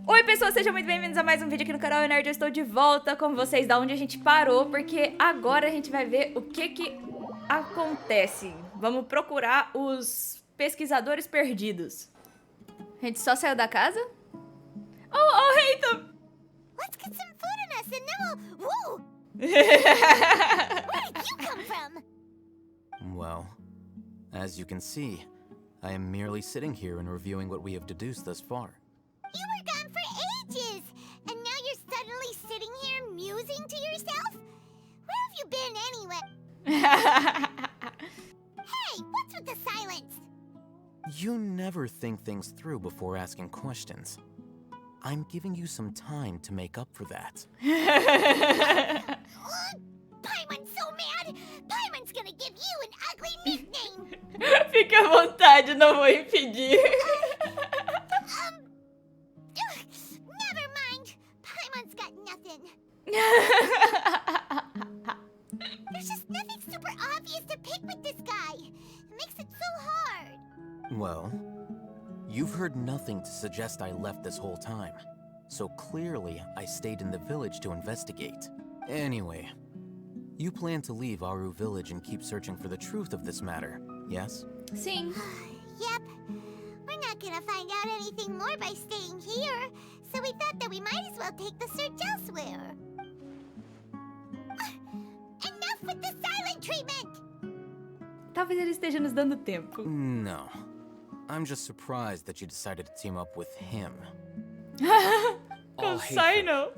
Oi pessoas, sejam muito bem-vindos a mais um vídeo aqui no canal Eunerd. Eu estou de volta com vocês da onde a gente parou, porque agora a gente vai ver o que acontece. Vamos procurar os pesquisadores perdidos. A gente só saiu da casa? Oh, Alhaitham! Let's get some food in us and then we'll... Whoa! Where did you come from? Well, as you can see, I am merely sitting here and reviewing what we have deduced thus far. You were gone for ages, and now you're suddenly sitting here musing to yourself? Where have you been anyway? Hey, what's with the silence? You never think things through before asking questions. I'm giving you some time to make up for that. Paimon's so mad! Paimon's gonna give you an ugly nickname! Fique à vontade, não vou impedir. Never mind. Paimon's got nothing. There's just nothing super obvious to pick with this guy. It makes it so hard. Well, you've heard nothing to suggest I left this whole time. So clearly, I stayed in the village to investigate. Anyway, you plan to leave Aru village and keep searching for the truth of this matter, yes? Sim. Yep. We're not gonna find out anything more by staying here, so we thought that we might as well take the search elsewhere. Enough with the silent treatment! Talvez ele esteja nos dando tempo. No. I'm just surprised that you decided to team up with him. Consigno.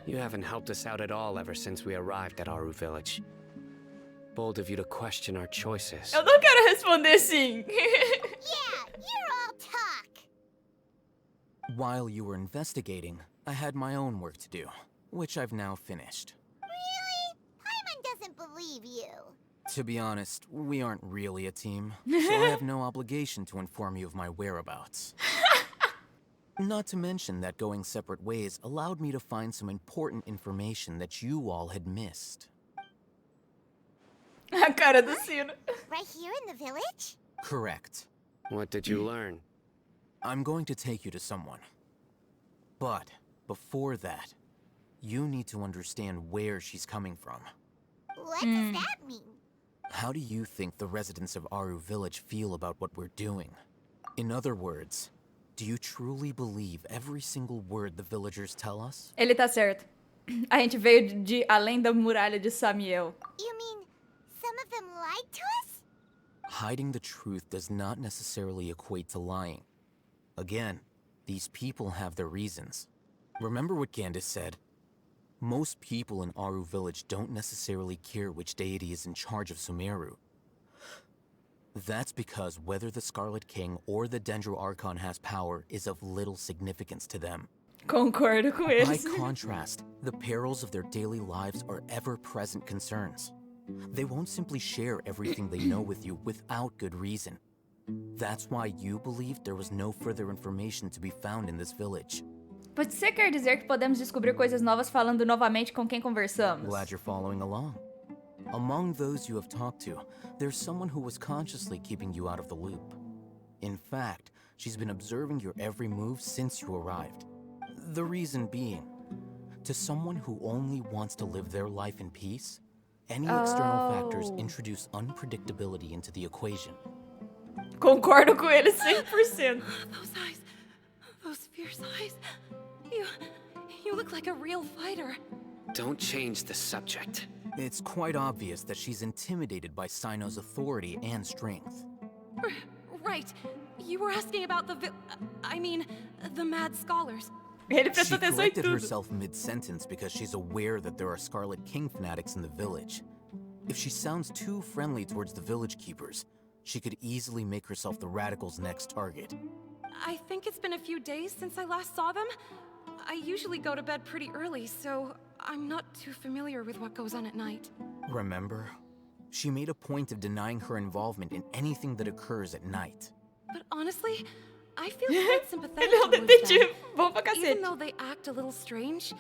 You haven't helped us out at all ever since we arrived at Aru village. Bold of you to question our choices. Eu não quero responder sim. Yeah, you're all talk. While you were investigating, I had my own work to do, which I've now finished. Really? Paimon doesn't believe you. To be honest, we aren't really a team, so I have no obligation to inform you of my whereabouts. Not to mention that going separate ways allowed me to find some important information that you all had missed. A cara do Sino. Right here in the village? Correct. What did you learn? I'm going to take you to someone. But before that, you need to understand where she's coming from. What does that mean? How do you think the residents of Aru village feel about what we're doing? In other words, do you truly believe every single word the villagers tell us? Ele tá certo. A gente veio de além da muralha de Samiel. You mean some of them lied to us? Hiding the truth does not necessarily equate to lying. Again, these people have their reasons. Remember what Gandhi said? Most people in Aru village don't necessarily care which deity is in charge of Sumeru. That's because whether the Scarlet King or the Dendro Archon has power is of little significance to them. Concordo com By eles. contrast, the perils of their daily lives are ever-present concerns. They won't simply share everything they know with you without good reason. That's why you believed there was no further information to be found in this village. Você quer dizer que podemos descobrir coisas novas falando novamente com quem conversamos? Glad you're following along. Among those you have talked to, there's someone who was consciously keeping you out of the loop. In fact, she's been observing your every move since you arrived. The reason being, to someone who only wants to live their life in peace, any external factors introduce unpredictability into the equation. Concordo com ele 100%. Those eyes, those fierce eyes. You look like a real fighter. Don't change the subject. It's quite obvious that she's intimidated by Sino's authority and strength. Right. You were asking about the mad scholars. Ele She prestou atenção em corrected tudo. herself mid-sentence because she's aware that there are Scarlet King fanatics in the village. If she sounds too friendly towards the village keepers, she could easily make herself the radicals' next target. I think it's been a few days since I last saw them. I usually go to bed pretty early, so I'm not too familiar with what goes on at night. Remember? She made a point of denying her involvement in anything that occurs at night. But honestly, I feel quite sympathetic Ele é um towards them. detetive bom pra Even cacete. though they act a little strange,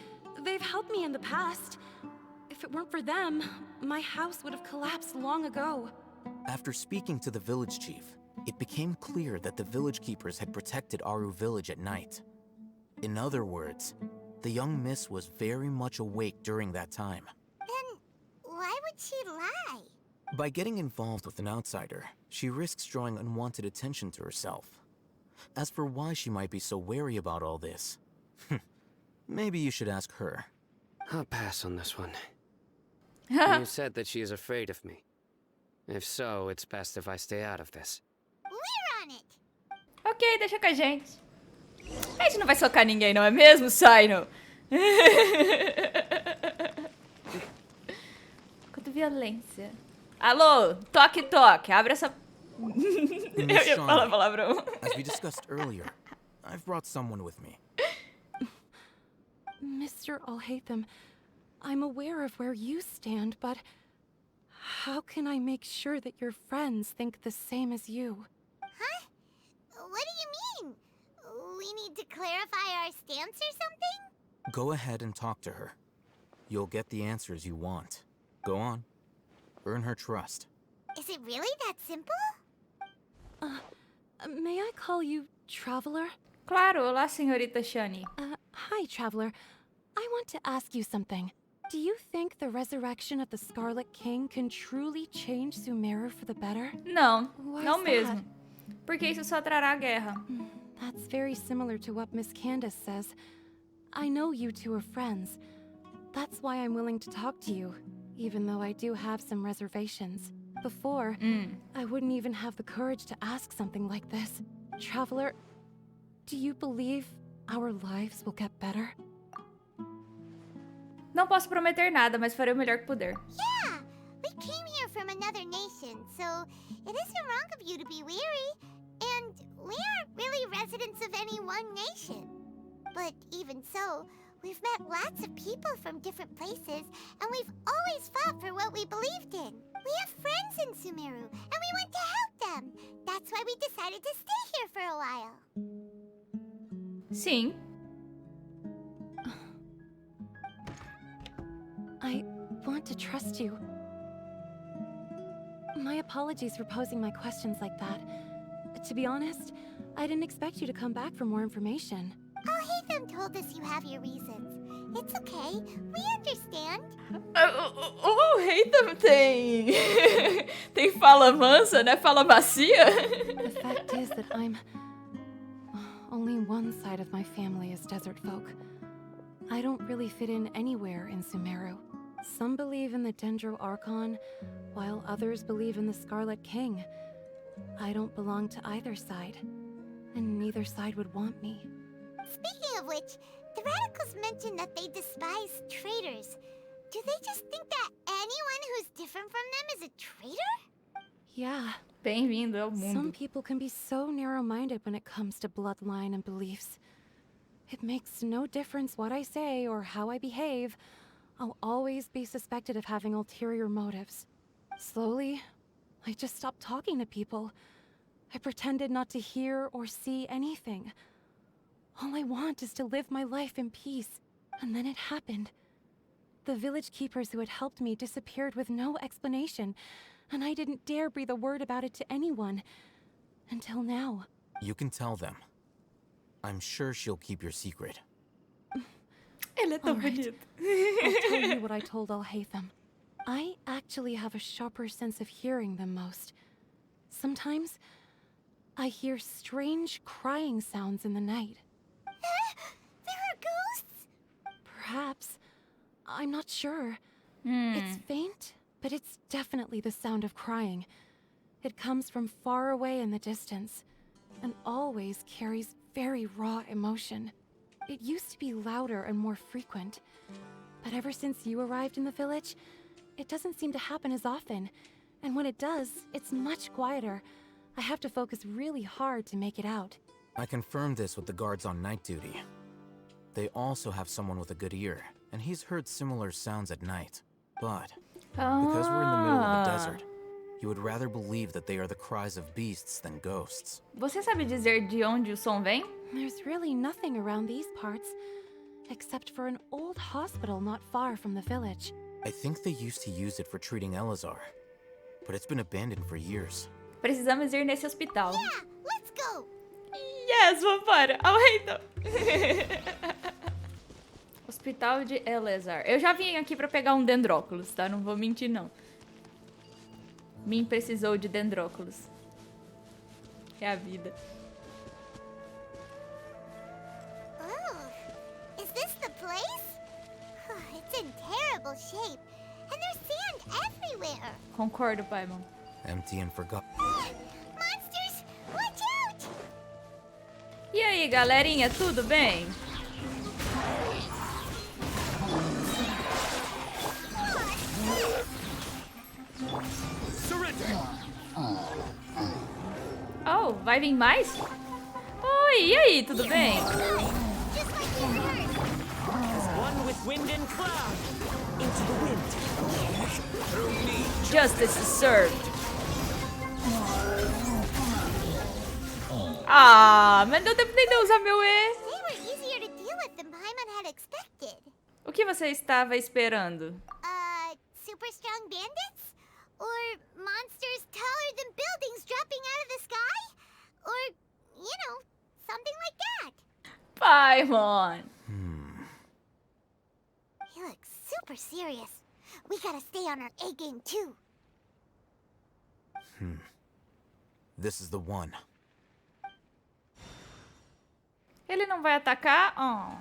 they've helped me in the past. If it weren't for them, my house would have collapsed long ago. After speaking to the village chief, it became clear that the village keepers had protected Aru village at night. In other words, the young miss was very much awake during that time. Then why would she lie? By getting involved with an outsider, she risks drawing unwanted attention to herself. As for why she might be so wary about all this, maybe you should ask her. I'll pass on this one. You said that she is afraid of me. If so, it's best if I stay out of this. We're on it. Ok, deixa com a gente. A gente não vai socar ninguém, não é mesmo, Saino? Quanta violência. Alô, toque, toque. Abre essa... Eu ia falar palavrão. As we discussed earlier, I've brought someone with me. Mr. Alhaitham, I'm aware of where you stand, but how can I make sure that your friends think the same as you? Huh? What do you mean? We need to clarify our stance or something? Go ahead and talk to her. You'll get the answers you want. Go on. Earn her trust. Is it really that simple? May I call you Traveler? Claro, olá, senhorita Shani. Hi, Traveler. I want to ask you something. Do you think the resurrection of the Scarlet King can truly change Sumeru for the better? Não, Why não is mesmo. that? Porque isso só trará guerra. That's very similar to what Miss Candace says. I know you two are friends. That's why I'm willing to talk to you, even though I do have some reservations. Before, I wouldn't even have the courage to ask something like this. Traveler, do you believe our lives will get better? Não posso prometer nada, mas farei o melhor que puder. Yeah, we came here from another nation, so it isn't wrong of you to be weary. And we aren't really residents of any one nation. But even so, we've met lots of people from different places, and we've always fought for what we believed in. We have friends in Sumeru, and we want to help them. That's why we decided to stay here for a while. Sim. I want to trust you. My apologies for posing my questions like that. To be honest, I didn't expect you to come back for more information. Alhaitham told us you have your reasons. It's okay, we understand. O Alhaitham tem... tem fala mansa, né? Fala macia. The fact is that only one side of my family is desert folk. I don't really fit in anywhere in Sumeru. Some believe in the Dendro Archon, while others believe in the Scarlet King. I don't belong to either side, and neither side would want me. Speaking of which, the radicals mentioned that they despise traitors. Do they just think that anyone who's different from them is a traitor? Yeah, Bem-vindo ao some mundo. people can be so narrow-minded when it comes to bloodline and beliefs. It makes no difference what I say or how I behave. I'll always be suspected of having ulterior motives. Slowly, I just stopped talking to people. I pretended not to hear or see anything. All I want is to live my life in peace. And then it happened. The village keepers who had helped me disappeared with no explanation, and I didn't dare breathe a word about it to anyone. Until now. You can tell them. I'm sure she'll keep your secret. Ele é tão Alright. bonito. I'll tell you what I told Alhaitham. I actually have a sharper sense of hearing than most. Sometimes, I hear strange crying sounds in the night. There are ghosts? Perhaps. I'm not sure. It's faint, but it's definitely the sound of crying. It comes from far away in the distance, and always carries very raw emotion. It used to be louder and more frequent, but ever since you arrived in the village, it doesn't seem to happen as often, and when it does, it's much quieter. I have to focus really hard to make it out. I confirmed this with the guards on night duty. They also have someone with a good ear, and he's heard similar sounds at night. But because we're in the middle of a desert, you would rather believe that they are the cries of beasts than ghosts. Você sabe dizer de onde o som vem? There's really nothing around these parts, except for an old hospital not far from the village. I think they used to use it for treating Elazar, but it's been abandoned for years. Precisamos ir nesse hospital. Yeah, let's go. Yes, vambora. Alhaitham. Hospital de Eleazar. Eu já vim aqui pra pegar um dendróculos, tá? Não vou mentir, não. Min precisou de dendróculos. É a vida. Oh, is this the place? Oh, it's in terrible shape, and there's sand everywhere. Concordo, Paimon. Empty and forgotten. Monsters, watch out! E aí, galerinha, tudo bem? Oh, vai vir mais? Oi, e aí, tudo bem? Just like you heard. One with wind and cloud. Into the wind. Through me. Justice is served. Ah, mas não deu tempo nem de usar meu E. They were easier to deal with than Paimon had expected. O que você estava esperando? Super strong bandits? Or monsters taller than buildings dropping out of the sky? Or, you know, something like that. Paimon. He looks super serious. We gotta stay on our A game too. This is the one. Ele não vai atacar? Oh.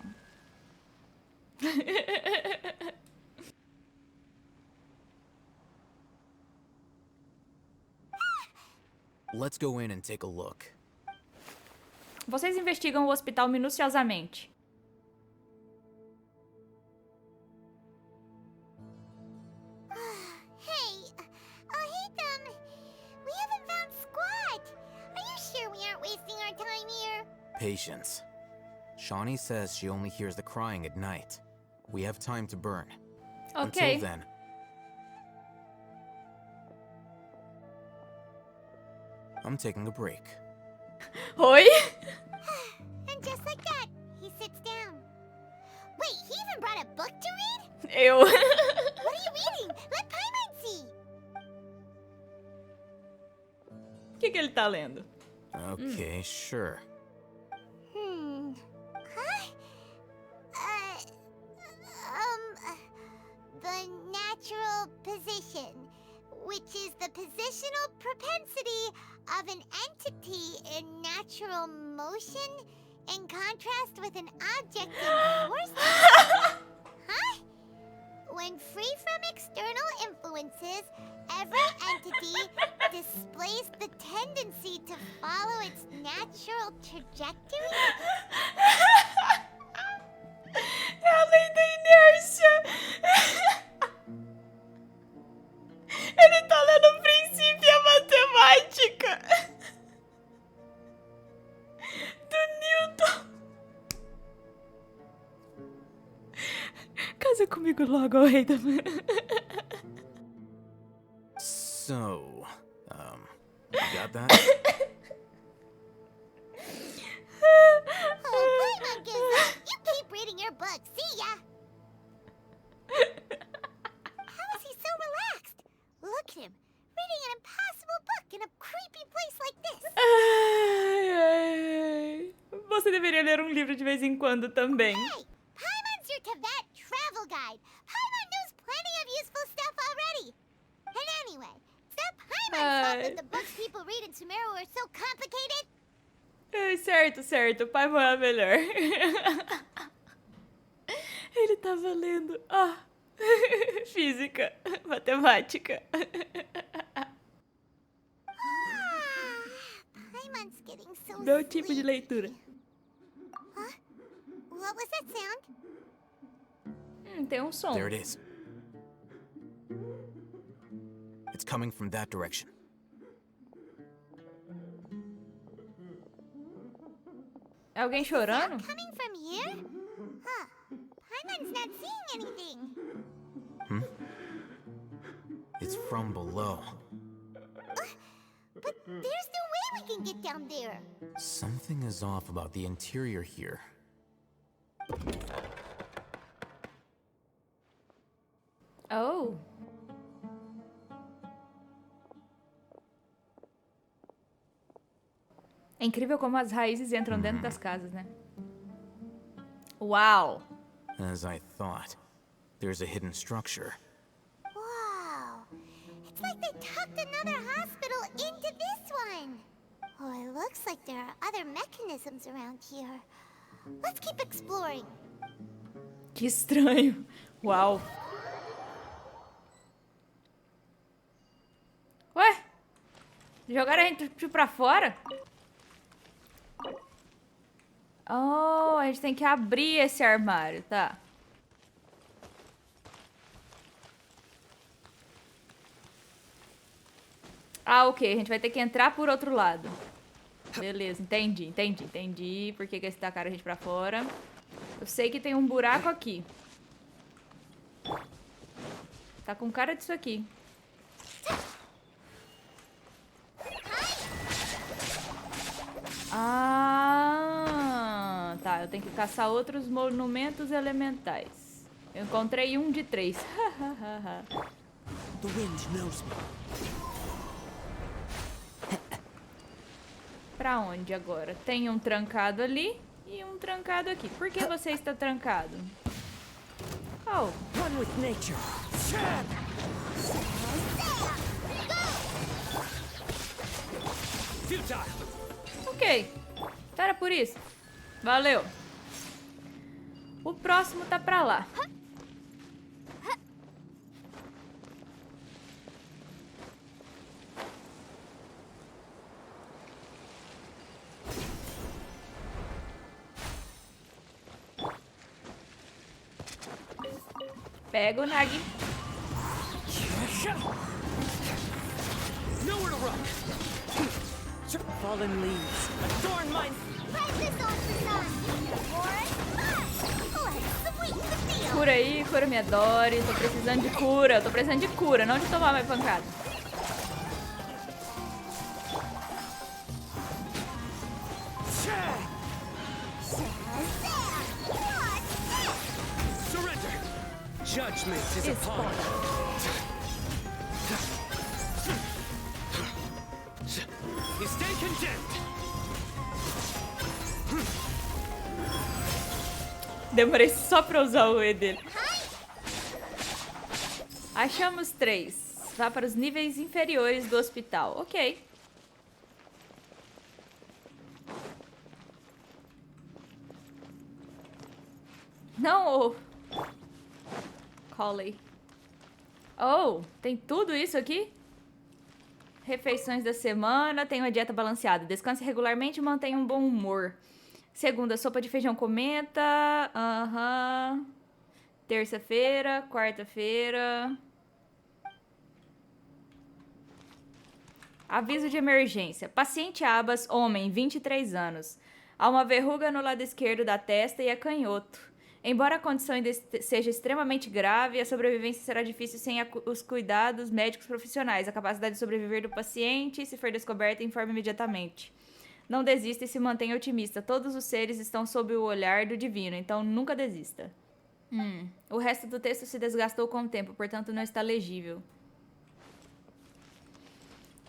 Let's go in and take a look. Vocês investigam o hospital minuciosamente. Hey, Alhaitham, we haven't found squat. Are you sure we aren't wasting our time here? Patience. Shawnee says she only hears the crying at night. We have time to burn. Ok. Until then, I'm taking a break. Oi? And just like that, he sits down. Wait, he even brought a book to read? Eu. What are you reading? Let Paimon see. O que ele tá lendo? Okay, sure. Huh? The natural position, which is the positional propensity of an entity in natural motion in contrast with an object in force. Huh? When free from external influences, every entity displays the tendency to follow its natural trajectory. É a lei da inércia. Ele tá lendo o princípio e a matemática do Newton. Casa comigo logo, Alhaitham. So, you got that? Oh, Paimon gives up. You keep reading your book. See ya. How is he so relaxed? Look at him, reading an impossible book in a creepy place like this. Ai, ai. Você deveria ler um livro de vez em quando também. Hey, Paimon's your Tibet travel guide. Paimon knows plenty of useful stuff already. And anyway, it's not Paimon's fault that the books people read in Sumeru are so complicated. Ai, certo, certo. O Paimon é a melhor. Ele tava lendo. Física, matemática. Paimon's getting so Meu tipo de sleepy. leitura. Huh? What was that sound? Tem um som. There it is. It's coming from that direction. É alguém chorando? Coming from here? Huh. Paimon's not seeing anything. It's from below. But there's no way we can get down there. Something is off about the interior here. Oh. É incrível como as raízes entram dentro das casas, né? Uau! As I thought, there's a hidden structure. Wow. It's like they tucked another hospital into this one. Oh, it looks like there are other mechanisms around here. Let's keep exploring. Que estranho. Uau. Ué? Jogaram a gente pra fora? Oh, a gente tem que abrir esse armário, tá? Ah, ok. A gente vai ter que entrar por outro lado. Beleza, entendi. Por que eles tacaram a gente pra fora? Eu sei que tem um buraco aqui. Tá com cara disso aqui. Ah, tá. Eu tenho que caçar outros monumentos elementais. Eu encontrei um de 3. The wind knows me. Pra onde agora? Tem um trancado ali e um trancado aqui. Por que você está trancado? Oh. One with nature. Futile. Ok. Então era por isso. Valeu. O próximo tá pra lá. Pega o Nagi. Nowhere to run. Fallen leaves. Adorn my... Press this on the sun. Sweet the feel. Cura aí, cura minha Dory. Tô precisando de cura. Tô precisando de cura, não de tomar mais pancada. Surrender. Judgment is upon us. You stay condemned. Demorei só pra usar o E dele. Achamos 3. Vá para os níveis inferiores do hospital. Ok. Não, Collie. Oh, tem tudo isso aqui? Refeições da semana, tem uma dieta balanceada. Descanse regularmente e mantenha um bom humor. Segunda, sopa de feijão com menta. Aham. Terça-feira, quarta-feira. Aviso de emergência. Paciente Abas, homem, 23 anos. Há uma verruga no lado esquerdo da testa e é canhoto. Embora a condição seja extremamente grave, a sobrevivência será difícil sem os cuidados médicos profissionais. A capacidade de sobreviver do paciente, se for descoberta, informe imediatamente. Não desista e se mantenha otimista. Todos os seres estão sob o olhar do divino, então nunca desista. O resto do texto se desgastou com o tempo, portanto não está legível.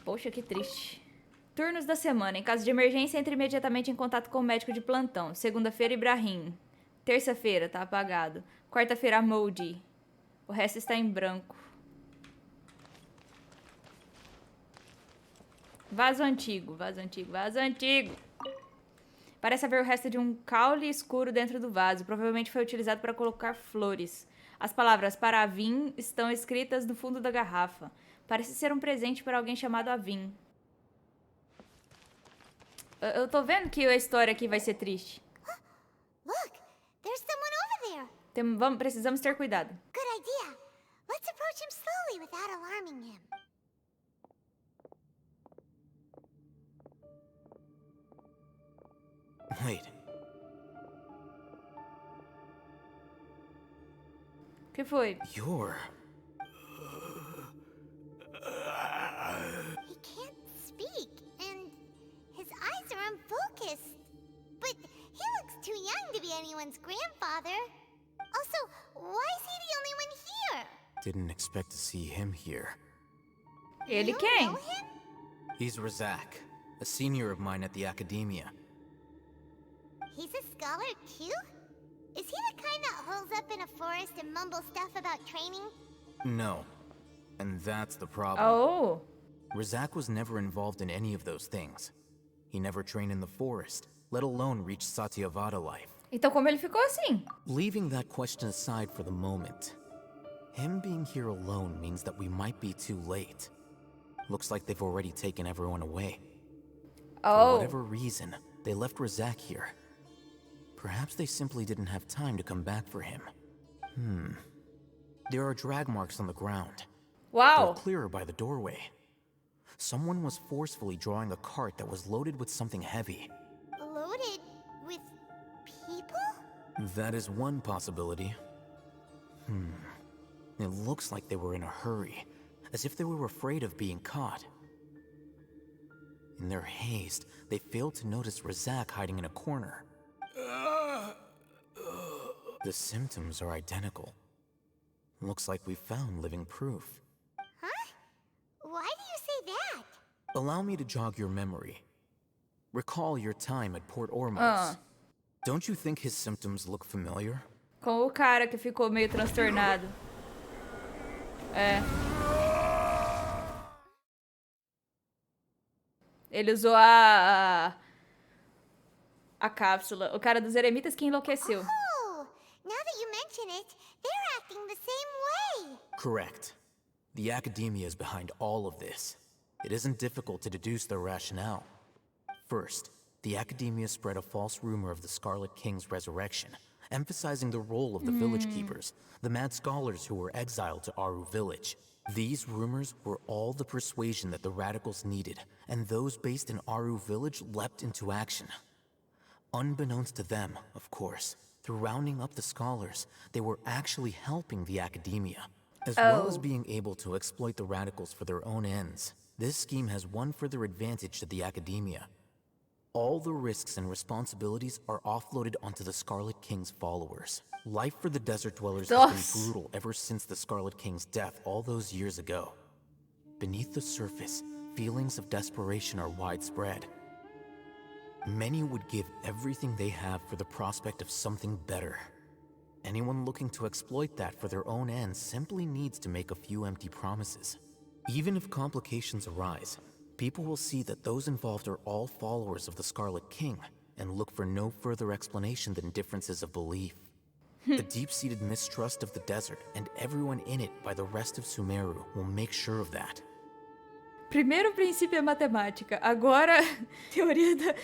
Poxa, que triste. Turnos da semana. Em caso de emergência, entre imediatamente em contato com o médico de plantão. Segunda-feira, Ibrahim. Terça-feira, tá apagado. Quarta-feira, Moldy. O resto está em branco. Vaso antigo. Parece haver o resto de um caule escuro dentro do vaso. Provavelmente foi utilizado para colocar flores. As palavras para Avin estão escritas no fundo da garrafa. Parece ser um presente para alguém chamado Avin. Eu tô vendo que a história aqui vai ser triste. Look, there's someone over there. Precisamos ter cuidado. Good idea. Let's approach him slowly without alarming him. Wait, O que foi? you're... He can't speak, and his eyes are unfocused. But he looks too young to be anyone's grandfather. Also, why is he the only one here? Didn't expect to see him here. Ele You quem? know him? He's Razak, a senior of mine at the academia. He's a scholar too? Is he the kind that holes up in a forest and mumbles stuff about training? No. And that's the problem. Oh. Razak was never involved in any of those things. He never trained in the forest, let alone reach Satyavada life. Então como ele ficou assim? Leaving that question aside for the moment, him being here alone means that we might be too late. Looks like they've already taken everyone away. For Oh. whatever reason, they left Razak here. Perhaps they simply didn't have time to come back for him. There are drag marks on the ground. Uau. They're clearer by the doorway. Someone was forcefully drawing a cart that was loaded with something heavy. Loaded with people? That is one possibility. It looks like they were in a hurry, as if they were afraid of being caught. In their haste, they failed to notice Razak hiding in a corner. The symptoms are identical. Looks like we found living proof. Huh? Why do you say that? Allow me to jog your memory. Recall your time at Port Ormuz. Don't you think his symptoms look familiar? Com o cara que ficou meio transtornado. É. Ele usou a cápsula. O cara dos eremitas que enlouqueceu. Oh, now that you mention it, they're acting the same way. Correct. The academia is behind all of this. It isn't difficult to deduce their rationale. First, the academia spread a false rumor of the Scarlet King's resurrection, emphasizing the role of the village keepers, the mad scholars who were exiled to Aru village. These rumors were all the persuasion that the radicals needed, and those based in Aru village leapt into action. Unbeknownst to them, of course, through rounding up the scholars, they were actually helping the academia, as well as being able to exploit the radicals for their own ends. This scheme has one further advantage to the academia. All the risks and responsibilities are offloaded onto the Scarlet King's followers. Life for the desert dwellers has been brutal ever since the Scarlet King's death all those years ago. Beneath the surface, feelings of desperation are widespread. Many would give everything they have for the prospect of something better. Anyone looking to exploit that for their own ends simply needs to make a few empty promises. Even if complications arise, people will see that those involved are all followers of the Scarlet King and look for no further explanation than differences of belief. The deep-seated mistrust of the desert and everyone in it by the rest of Sumeru will make sure of that. Primeiro princípio é matemática. Agora, teoria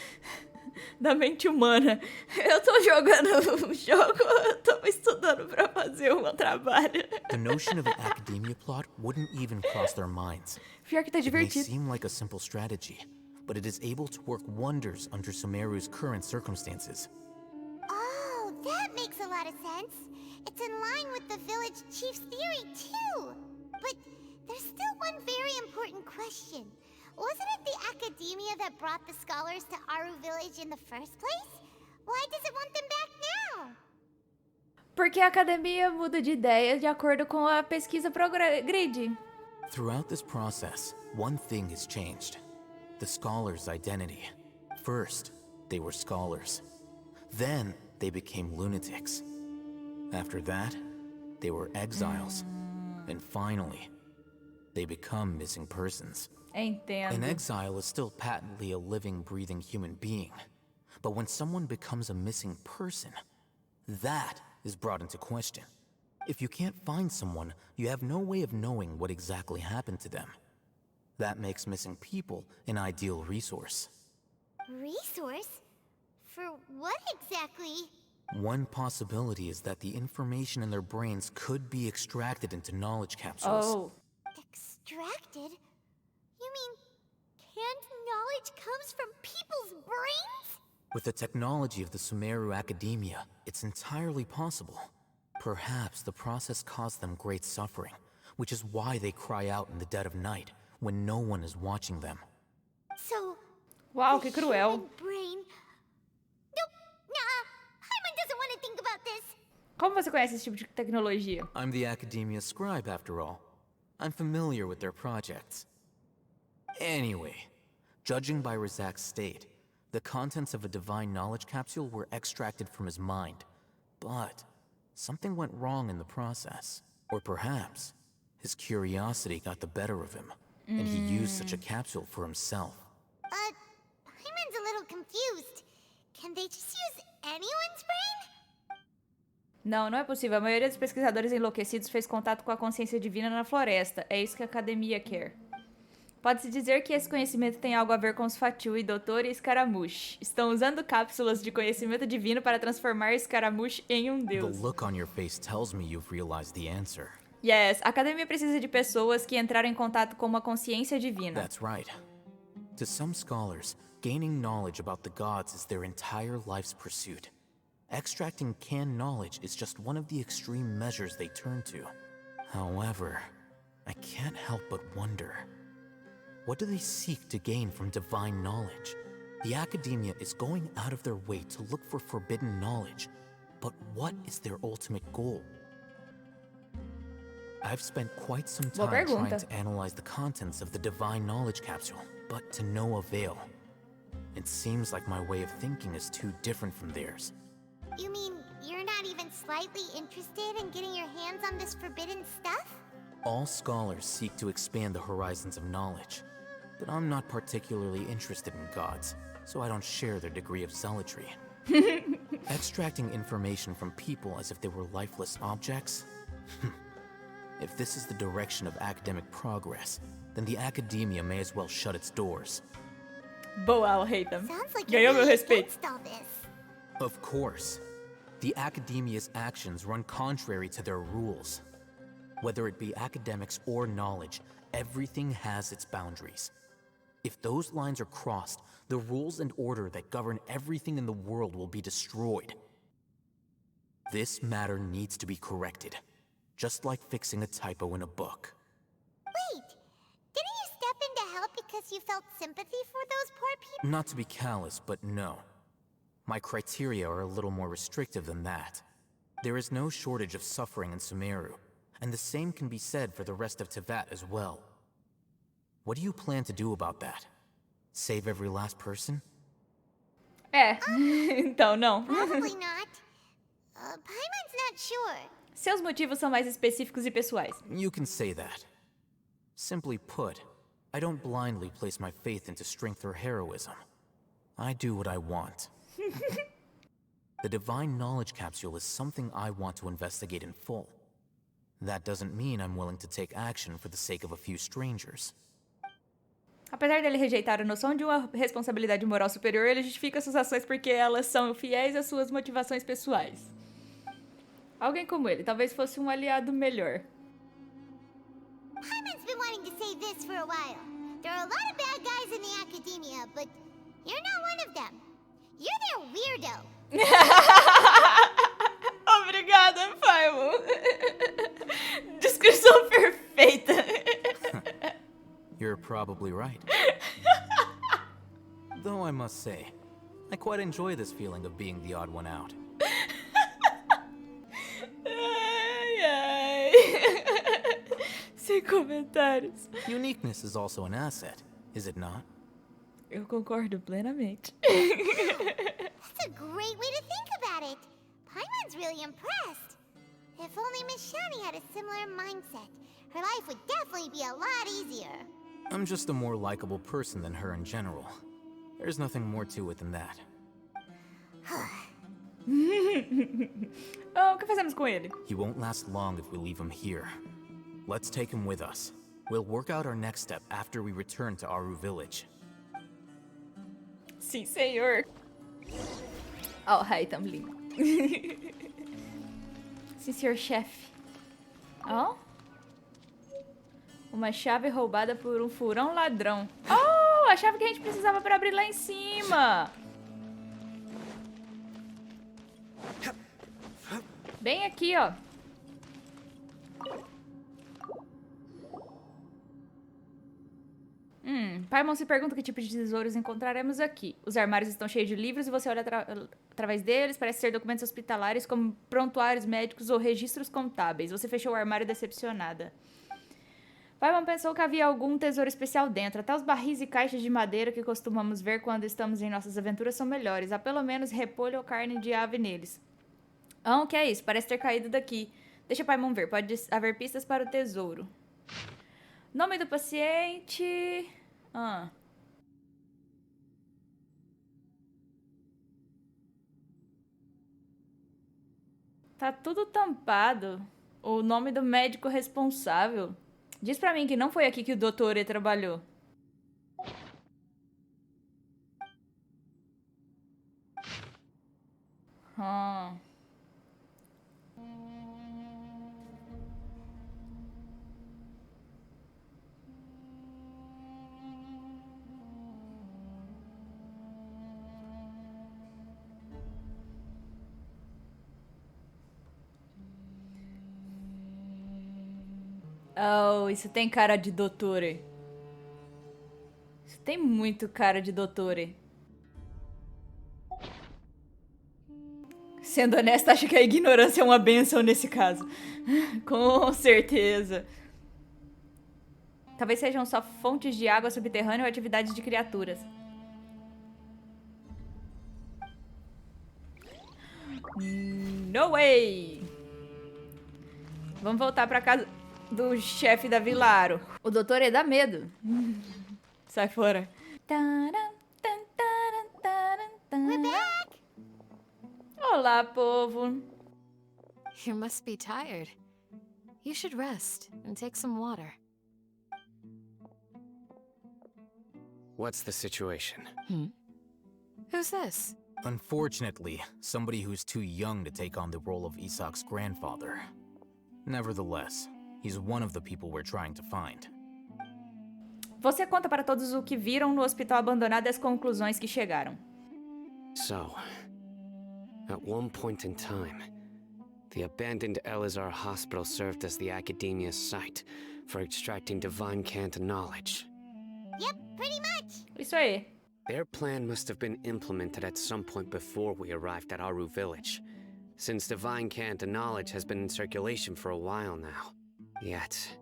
da mente humana. Eu tô jogando um jogo, eu tô estudando pra fazer o meu trabalho. The notion of an academia plot wouldn't even cross their minds. Pior que tá It may divertido. seem like a simple strategy, but it is able to work wonders under Sumeru's current circumstances. Oh, that makes a lot of sense. It's in line with the village chief's theory, too. But there's still one very important question. Wasn't it the academia that brought the scholars to Aru village in the first place? Why does it want them back now? Porque a academia muda de ideia de acordo com a pesquisa progride. Throughout this process, one thing has changed. The scholars' identity. First, they were scholars. Then, they became lunatics. After that, they were exiles. And finally, they become missing persons. Entendo. An exile is still patently a living, breathing human being. But when someone becomes a missing person, that is brought into question. If you can't find someone, you have no way of knowing what exactly happened to them. That makes missing people an ideal resource. Resource? For what exactly? One possibility is that the information in their brains could be extracted into knowledge capsules. Oh. Extracted? You mean canned knowledge comes from people's brains? With the technology of the Sumeru Academia, it's entirely possible. Perhaps the process caused them great suffering, which is why they cry out in the dead of night, when no one is watching them. So, Uau, the que cruel. human brain... Nope, nah, Hyman doesn't want to think about this. Como você conhece esse tipo de tecnologia? I'm the Academia scribe, after all. I'm familiar with their projects. Anyway, Judging by Razak's state, the contents of a divine knowledge capsule were extracted from his mind. But something went wrong in the process. Or perhaps his curiosity got the better of him, and he used such a capsule for himself. Paimon's a little confused. Can they just use anyone's brain? Não, não é possível. A maioria dos pesquisadores enlouquecidos fez contato com a consciência divina na floresta. É isso que a academia quer. Pode-se dizer que esse conhecimento tem algo a ver com os Fatiu e Doutor e Scaramouche. Estão usando cápsulas de conhecimento divino para transformar Scaramouche em um deus. The look on your face tells me you've realized the answer. Yes, a academia precisa de pessoas que entraram em contato com uma consciência divina. That's right. To some scholars, gaining knowledge about the gods is their entire life's pursuit. Extracting canned knowledge is just one of the extreme measures they turn to. However, I can't help but wonder, what do they seek to gain from divine knowledge? The academia is going out of their way to look for forbidden knowledge, but what is their ultimate goal? I've spent quite some time trying to analyze the contents of the divine knowledge capsule, but to no avail. It seems like my way of thinking is too different from theirs. You mean you're not even slightly interested in getting your hands on this forbidden stuff? All scholars seek to expand the horizons of knowledge, but I'm not particularly interested in gods, so I don't share their degree of zealotry. Extracting information from people as if they were lifeless objects? If this is the direction of academic progress, then the academia may as well shut its doors. Boa, Alhaitham. Sounds like Ganhou you're meu really respeito. against all this. Of course. The academia's actions run contrary to their rules. Whether it be academics or knowledge, everything has its boundaries. If those lines are crossed, the rules and order that govern everything in the world will be destroyed. This matter needs to be corrected, just like fixing a typo in a book. Wait, didn't you step in to help because you felt sympathy for those poor people? Not to be callous, but no. My criteria are a little more restrictive than that. There is no shortage of suffering in Sumeru, and the same can be said for the rest of Teyvat as well. What do you plan to do about that? Save every last person? Então não. Probably not. Paimon's not sure. Seus motivos são mais específicos e pessoais. You can say that. Simply put, I don't blindly place my faith into strength or heroism. I do what I want. The divine knowledge capsule is something I want to investigate in full. That doesn't mean I'm willing to take action for the sake of a few strangers. Apesar dele rejeitar a noção de uma responsabilidade moral superior, ele justifica suas ações porque elas são fiéis às suas motivações pessoais. Alguém como ele, talvez fosse um aliado melhor. Paimon's been wanting to say this for a while. There are a lot of bad guys in the academia, but you're not one of them. You're their weirdo. Obrigada, Paimon. Descrição perfeita. You're probably right. Though I must say, I quite enjoy this feeling of being the odd one out. Ai, ai. Sem comentários. Uniqueness is also an asset, is it not? Eu concordo plenamente. That's a great way to think about it. Paimon's really impressed. If only Miss Shani had a similar mindset, her life would definitely be a lot easier. I'm just a more likable person than her in general. There's nothing more to it than that. Oh, o que fazemos com ele? He won't last long if we leave him here. Let's take him with us. We'll work out our next step after we return to Aru Village. Sim, senhor. Alhaitham lindo. Sim, senhor chefe. Ó. Uma chave roubada por um furão ladrão. Oh, a chave que a gente precisava para abrir lá em cima. Bem aqui, ó. Paimon se pergunta que tipo de tesouros encontraremos aqui. Os armários estão cheios de livros e você olha através deles. Parece ser documentos hospitalares como prontuários médicos ou registros contábeis. Você fechou o armário decepcionada. Paimon pensou que havia algum tesouro especial dentro. Até os barris e caixas de madeira que costumamos ver quando estamos em nossas aventuras são melhores. Há pelo menos repolho ou carne de ave neles. Ah, o que é isso? Parece ter caído daqui. Deixa o Paimon ver. Pode haver pistas para o tesouro. Nome do paciente... Ah... Tá tudo tampado. O nome do médico responsável. Diz pra mim que não foi aqui que o doutor trabalhou. Ah. Oh, isso tem cara de doutore. Isso tem muito cara de doutore. Sendo honesta, acho que a ignorância é uma benção nesse caso. Com certeza. Talvez sejam só fontes de água subterrânea ou atividades de criaturas. No way! Vamos voltar pra casa do chefe da Vilaro. O doutor dá medo. Sai fora. We're back! Olá, povo. You must be tired. You should rest and take some water. What's the situation? Who's this? Unfortunately, somebody who's too young to take on the role of Isak's grandfather. Nevertheless, he's one of the people we're trying to find. Você conta para todos o que viram no hospital abandonado e as conclusões que chegaram. So, at one point in time, the abandoned Elazar hospital served as the academia's site for extracting divine cant knowledge. Yep, pretty much. Isso aí. Their plan must have been implemented at some point before we arrived at Aru village, since divine cant knowledge has been in circulation for a while now. Yet,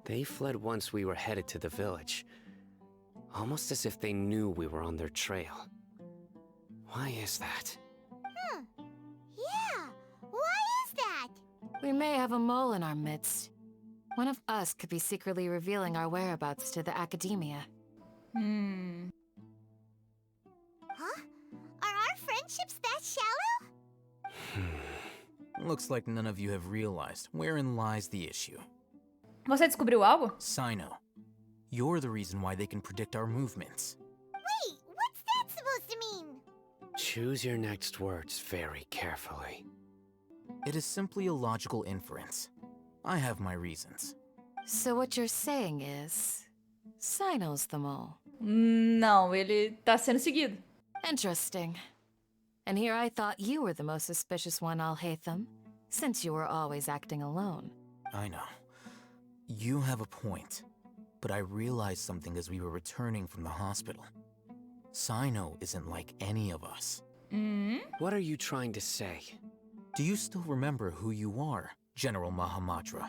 they fled once we were headed to the village, almost as if they knew we were on their trail. Why is that? Yeah, why is that? We may have a mole in our midst. One of us could be secretly revealing our whereabouts to the academia. Huh? Are our friendships that shallow? Looks like none of you have realized wherein lies the issue. Você descobriu algo? Sino, you're the reason why they can predict our movements. Wait, what's that supposed to mean? Choose your next words very carefully. It is simply a logical inference. I have my reasons. So what you're saying is... Sino's the mole. Não, ele tá sendo seguido. Interesting. And here I thought you were the most suspicious one, Alhaitham, since you were always acting alone. I know. You have a point. But I realized something as we were returning from the hospital. Sino isn't like any of us. What are you trying to say? Do you still remember who you are, General Mahamatra?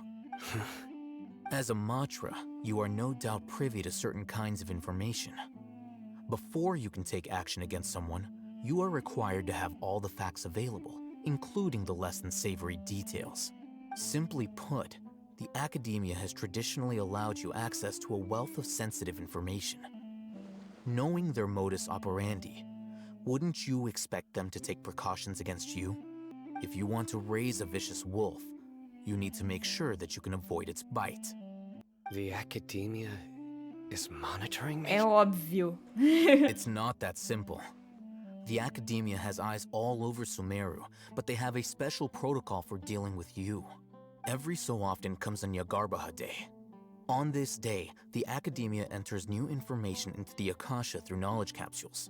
As a Matra, you are no doubt privy to certain kinds of information. Before you can take action against someone, you are required to have all the facts available, including the less than savory details. Simply put, the academia has traditionally allowed you access to a wealth of sensitive information. Knowing their modus operandi, wouldn't you expect them to take precautions against you? If you want to raise a vicious wolf, you need to make sure that you can avoid its bite. The academia is monitoring me? É óbvio. It's not that simple. The academia has eyes all over Sumeru, but they have a special protocol for dealing with you. Every so often comes a Nyagarbaha Day. On this day, the academia enters new information into the Akasha through knowledge capsules.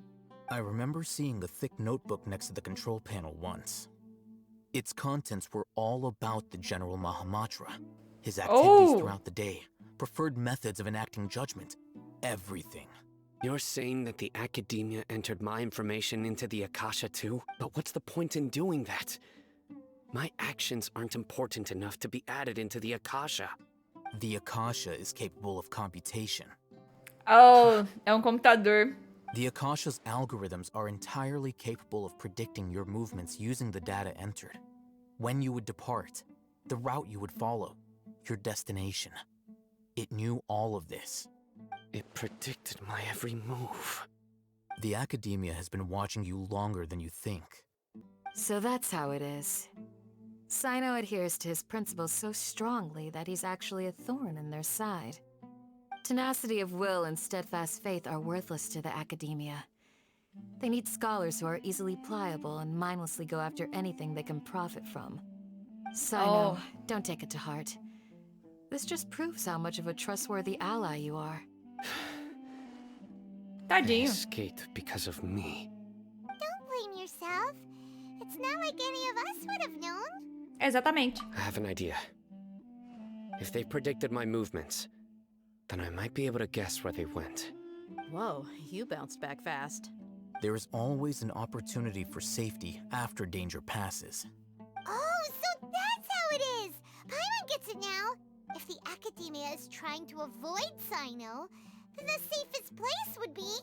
I remember seeing a thick notebook next to the control panel once. Its contents were all about the General Mahamatra, his activities throughout the day, preferred methods of enacting judgment, everything. You're saying that the academia entered my information into the Akasha too? But what's the point in doing that? My actions aren't important enough to be added into the Akasha. The Akasha is capable of computation. Oh, é um computador. The Akasha's algorithms are entirely capable of predicting your movements using the data entered. When you would depart, the route you would follow, your destination. It knew all of this. It predicted my every move. The Academia has been watching you longer than you think. So that's how it is. Sino adheres to his principles so strongly that he's actually a thorn in their side. Tenacity of will and steadfast faith are worthless to the Academia. They need scholars who are easily pliable and mindlessly go after anything they can profit from. Sino, don't take it to heart. This just proves how much of a trustworthy ally you are. They Tadinho. escaped because of me. Don't blame yourself. It's not like any of us would have known. Exatamente. I have an idea. If they predicted my movements, then I might be able to guess where they went. Whoa, you bounced back fast. There is always an opportunity for safety after danger passes. Oh, so that's how it is! Paimon gets it now. If the Academia is trying to avoid Sino, then the safest place would be...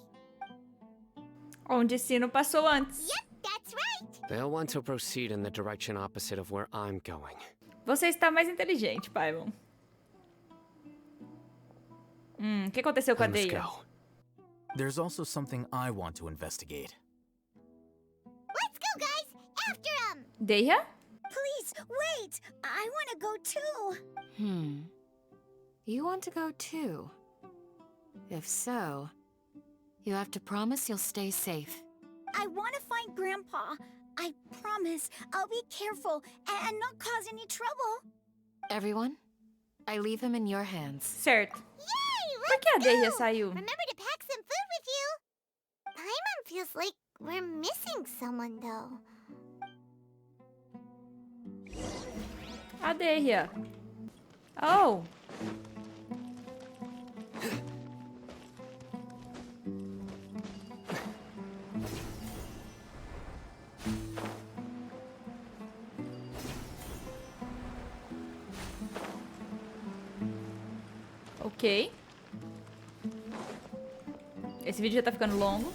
Onde Sino passou antes. Yep, that's right! They'll want to proceed in the direction opposite of where I'm going. Você está mais inteligente, Paimon. O que aconteceu com a I must Deia? go. There's also something I want to investigate. Let's go, guys! After him! Deia? Please, wait! I want to go too! You want to go too? If so, you have to promise you'll stay safe. I want to find Grandpa. I promise I'll be careful and not cause any trouble. Everyone, I leave him in your hands. Certo. Yay! Por que a Let's Deia go! saiu? Remember to pack some food with you. Paimon feels like we're missing someone, though. A Deia. Oh. Ok. Esse vídeo já tá ficando longo.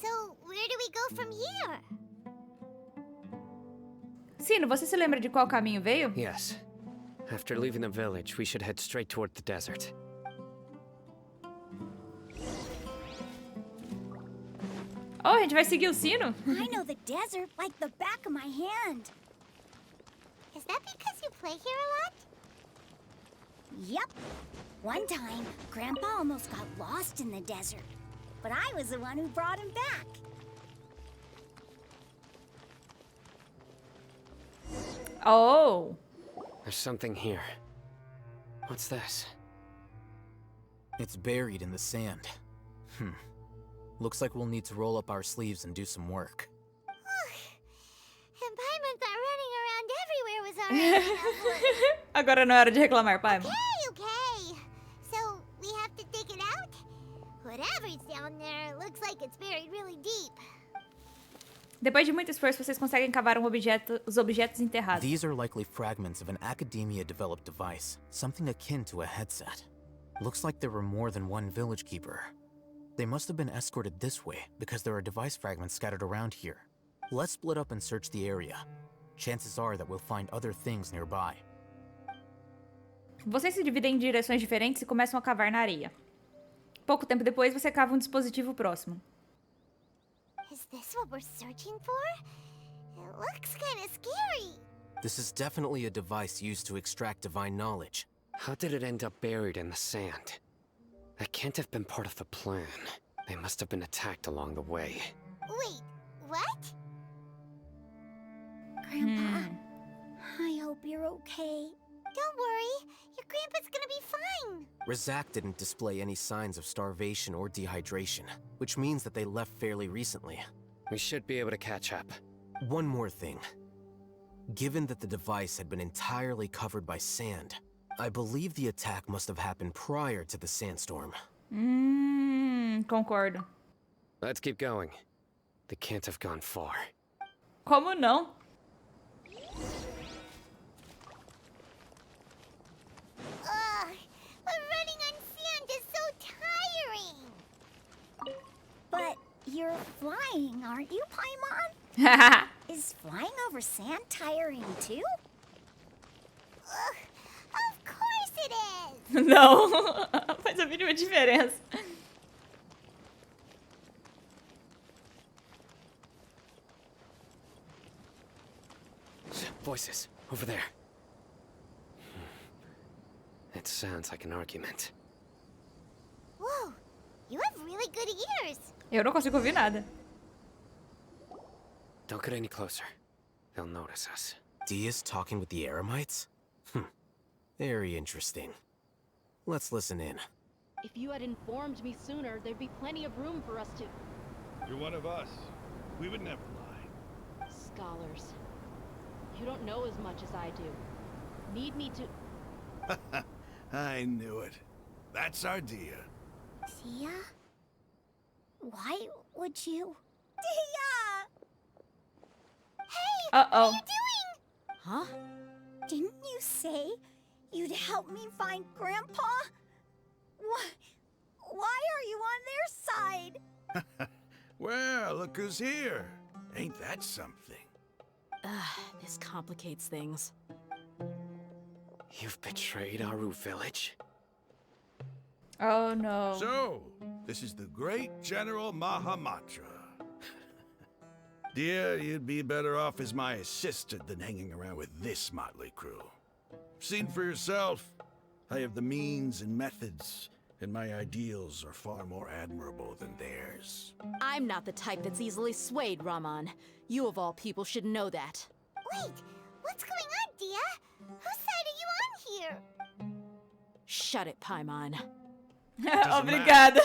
So, where do we go from here? Sino, você se lembra de qual caminho veio? Yes. After leaving the village, we should head straight toward the desert. Oh, a gente vai seguir o Sino? I know the desert like the back of my hand. Is that because you play here a lot? Yep. One time, Grandpa almost got lost in the desert, but I was the one who brought him back. Oh. There's something here. What's this? It's buried in the sand. Looks like we'll need to roll up our sleeves and do some work. And Paimon thought running around everywhere was already enough. Agora não é hora de reclamar, Paimon. Okay. So, we have to dig it out? Whatever's down there looks like it's buried really deep. Depois de muito esforço, vocês conseguem cavar os objetos enterrados. These are likely fragments of an Academia-developed device, something akin to a headset. Looks like there were more than one village keeper. They must have been escorted this way because there are device fragments scattered around here. Let's split up and search the area. Chances are that we'll find other things nearby. Vocês se dividem em direções diferentes e começam a cavar na areia. Pouco tempo depois, você cava um dispositivo próximo. Is this what we're searching for? It looks kind of scary. This is definitely a device used to extract divine knowledge. How did it end up buried in the sand? That can't have been part of the plan. They must have been attacked along the way. Wait, what? Grandpa, I hope you're okay. Don't worry, your grandpa's gonna be fine. Razak didn't display any signs of starvation or dehydration, which means that they left fairly recently. We should be able to catch up. One more thing. Given that the device had been entirely covered by sand, I believe the attack must have happened prior to the sandstorm. Concordo. Let's keep going. They can't have gone far. Como não? You're flying, aren't you, Paimon? Is flying over sand tiring too? Ugh, of course it is! Não, faz a mínima diferença. Voices, over there. It sounds like an argument. Whoa, you have really good ears. Eu não consigo ouvir nada. Don't get any closer. They'll notice us. Dia's talking with the Eremites? Very interesting. Let's listen in. If you had informed me sooner, there'd be plenty of room for us to... You're one of us. We would never lie. Scholars. You don't know as much as I do. Need me to... I knew it. That's our Dia. Dia? Why would you? Dia! Hey, Uh-oh. what are you doing? Huh? Didn't you say you'd help me find Grandpa? Why are you on their side? Well, look who's here. Ain't that something? This complicates things. You've betrayed Aru Village? Oh no. So, this is the great General Mahamatra. Dear, you'd be better off as my assistant than hanging around with this motley crew. Seen for yourself, I have the means and methods, and my ideals are far more admirable than theirs. I'm not the type that's easily swayed, Raman. You of all people should know that. Wait, what's going on, Dia? Whose side are you on here? Shut it, Paimon. Obrigada.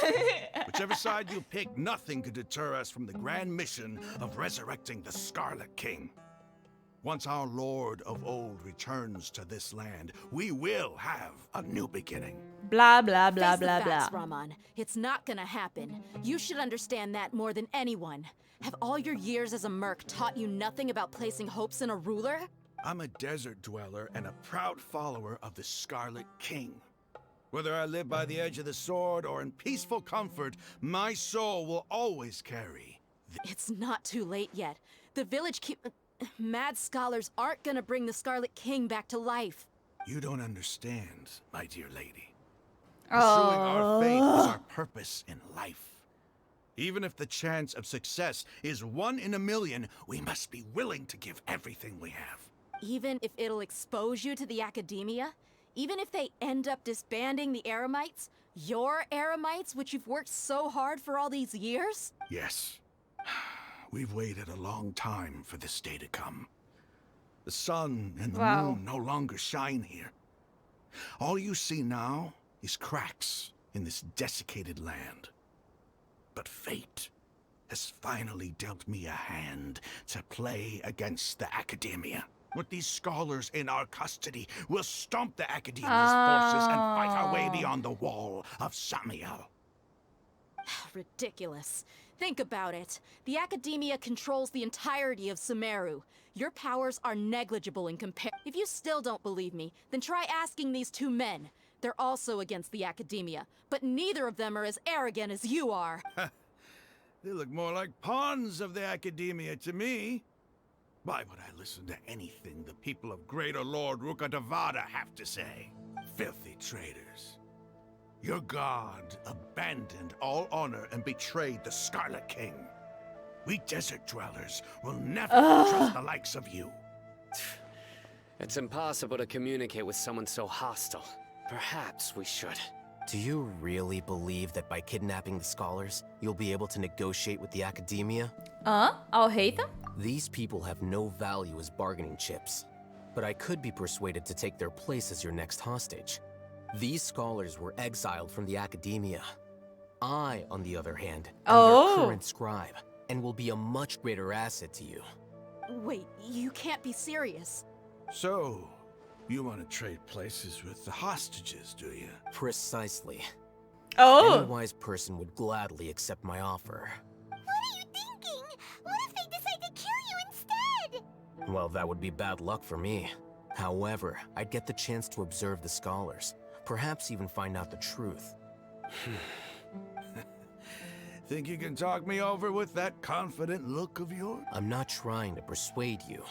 Whichever side you pick, nothing could deter us from the grand mission of resurrecting the Scarlet King. Once our Lord of Old returns to this land, we will have a new beginning. Blah, blah, blah, Face the blah, facts, blah. Raman. It's not gonna happen. You should understand that more than anyone. Have all your years as a merc taught you nothing about placing hopes in a ruler? I'm a desert dweller and a proud follower of the Scarlet King. Whether I live by the edge of the sword or in peaceful comfort, my soul will always carry. It's not too late yet. The village mad scholars aren't gonna bring the Scarlet King back to life. You don't understand, my dear lady. Pursuing our faith is our purpose in life. Even if the chance of success is 1 in a million, we must be willing to give everything we have. Even if it'll expose you to the academia? Even if they end up disbanding the Eremites? Your Eremites, which you've worked so hard for all these years? Yes. We've waited a long time for this day to come. The sun and the moon no longer shine here. All you see now is cracks in this desiccated land. But fate has finally dealt me a hand to play against the academia. With these scholars in our custody, we'll stomp the academia's forces and fight our way beyond the wall of Samiel. Ridiculous. Think about it. The academia controls the entirety of Sumeru. Your powers are negligible in comparison. If you still don't believe me, then try asking these 2 men. They're also against the academia, but neither of them are as arrogant as you are. They look more like pawns of the academia to me. Why would I listen to anything the people of Greater Lord Rukkhadevata have to say? Filthy traitors. Your god abandoned all honor and betrayed the Scarlet King. We desert dwellers will never trust the likes of you. It's impossible to communicate with someone so hostile. Perhaps we should. Do you really believe that by kidnapping the scholars, you'll be able to negotiate with the academia? Alhaitham? These people have no value as bargaining chips, but I could be persuaded to take their place as your next hostage. These scholars were exiled from the academia. I, on the other hand, am their current scribe, and will be a much greater asset to you. Wait, you can't be serious. So, you want to trade places with the hostages, do you? Precisely. Oh! Any wise person would gladly accept my offer. What are you thinking? What if they decide to kill you instead? Well, that would be bad luck for me. However, I'd get the chance to observe the scholars, perhaps even find out the truth. Think you can talk me over with that confident look of yours? I'm not trying to persuade you.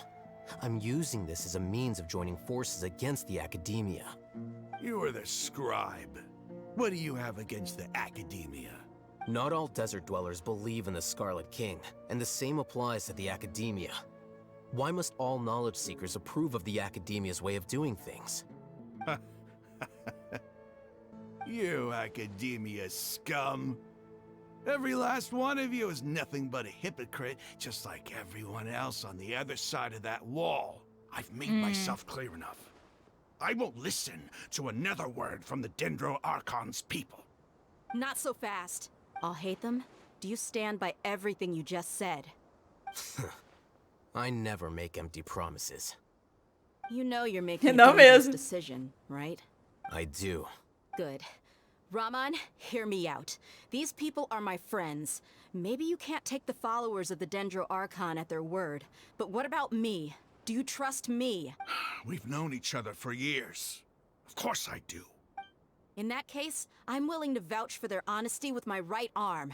I'm using this as a means of joining forces against the academia. You are the scribe. What do you have against the academia? Not all desert dwellers believe in the Scarlet King, and the same applies to the academia. Why must all knowledge seekers approve of the academia's way of doing things? You academia scum. Every last one of you is nothing but a hypocrite, just like everyone else on the other side of that wall. I've made myself clear enough. I won't listen to another word from the Dendro Archon's people. Not so fast. Alhaitham, do you stand by everything you just said? I never make empty promises. You know you're making a Não dangerous mesmo. decision, right? I do. Good. Raman, hear me out. These people are my friends. Maybe you can't take the followers of the Dendro Archon at their word, but what about me? Do you trust me? We've known each other for years. Of course I do. In that case, I'm willing to vouch for their honesty with my right arm.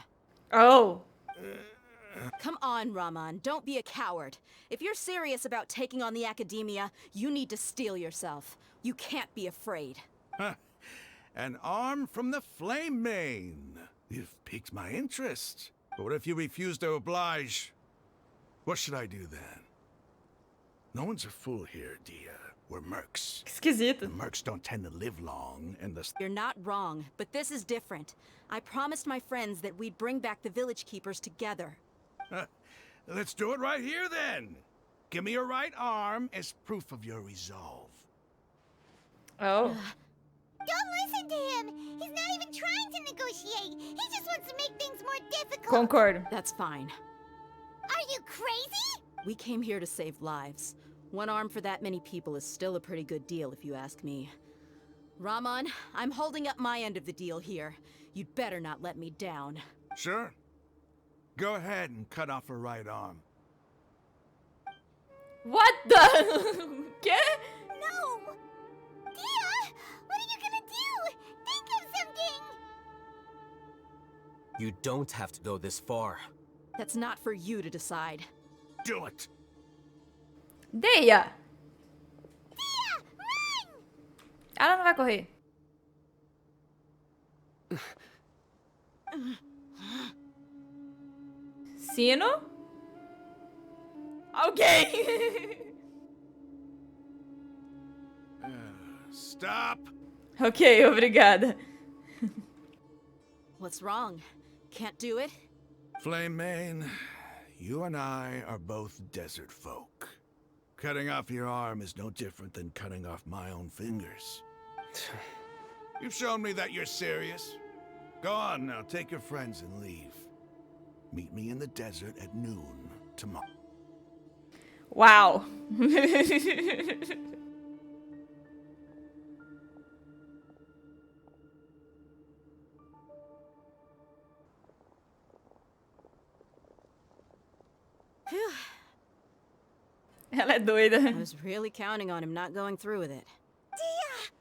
Oh. Come on, Raman, don't be a coward. If you're serious about taking on the academia, you need to steel yourself. You can't be afraid. An arm from the Flame Mane. You've piqued my interest. But what if you refuse to oblige? What should I do then? No one's a fool here, Dia. We're mercs. Esquisito. The mercs don't tend to live long, and the... You're not wrong, but this is different. I promised my friends that we'd bring back the village keepers together. Let's do it right here, then. Give me your right arm as proof of your resolve. Oh. Don't listen to him! He's not even trying to negotiate! He just wants to make things more difficult! Concordo. That's fine. Are you crazy? We came here to save lives. One arm for that many people is still a pretty good deal, if you ask me. Raman, I'm holding up my end of the deal here. You'd better not let me down. Sure. Go ahead and cut off her right arm. What the? ¿Qué? No! Dia! What are you gonna do? Think of something! You don't have to go this far. That's not for you to decide. Do it! Deia! Dia! Run! Ela não vai correr. Sino? Alguém! Stop! Ok, obrigada. What's wrong? Can't do it? Flame Mane, you and I are both desert folk. Cutting off your arm is no different than cutting off my own fingers. You've shown me that you're serious. Go on now, take your friends and leave. Meet me in the desert at noon tomorrow. Uau! Ela é doida. I was really counting on him not going through with it. Dia!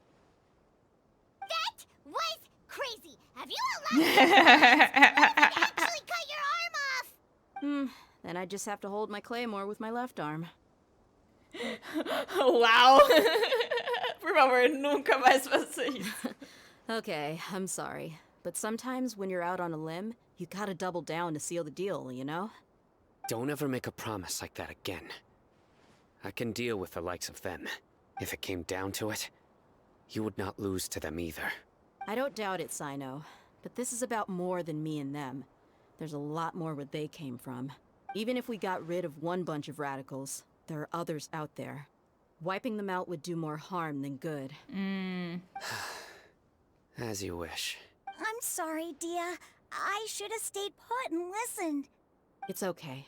That was crazy! Have you actually cut your arm off? Then I just have to hold my claymore with my left arm. Uau! Por favor, nunca mais faça isso. Okay, I'm sorry. But sometimes when you're out on a limb, you gotta double down to seal the deal, you know? Don't ever make a promise like that again. I can deal with the likes of them. If it came down to it, you would not lose to them either. I don't doubt it, Sino. But this is about more than me and them. There's a lot more where they came from. Even if we got rid of one bunch of radicals, there are others out there. Wiping them out would do more harm than good. As you wish. I'm sorry, Dia. I should have stayed put and listened. It's okay.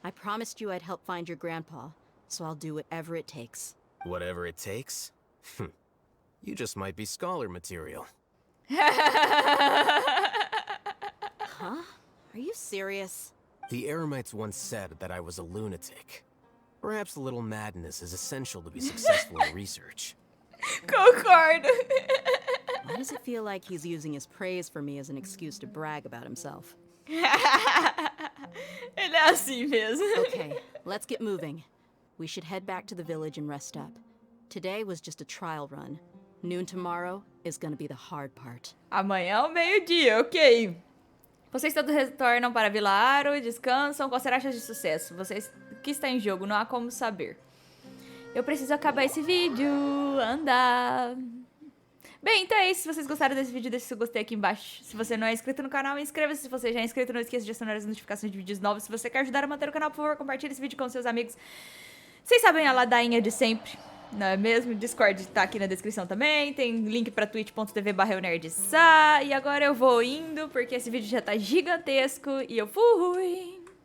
I promised you I'd help find your grandpa, so I'll do whatever it takes. Whatever it takes? You just might be scholar material. Huh? Are you serious? The Eremites once said that I was a lunatic. Perhaps a little madness is essential to be successful in research. Concordo. Why does it feel like he's using his praise for me as an excuse to brag about himself? Ele é assim mesmo. Okay, let's get moving. We should head back to the village and rest up. Today was just a trial run. Noon tomorrow is gonna be the hard part. Amanhã ao meio-dia, ok. Vocês todos retornam para Vila Aro, descansam. Qual será a chance de sucesso? O que está em jogo? Não há como saber. Eu preciso acabar esse vídeo. Andar. Bem, então é isso. Se vocês gostaram desse vídeo, deixe seu gostei aqui embaixo. Se você não é inscrito no canal, inscreva-se. Se você já é inscrito, não esqueça de acionar as notificações de vídeos novos. Se você quer ajudar a manter o canal, por favor, compartilhe esse vídeo com seus amigos. Vocês sabem a ladainha de sempre, não é mesmo? Discord tá aqui na descrição também. Tem link pra twitch.tv/eunerdcontato. E agora eu vou indo, porque esse vídeo já tá gigantesco. E eu fui!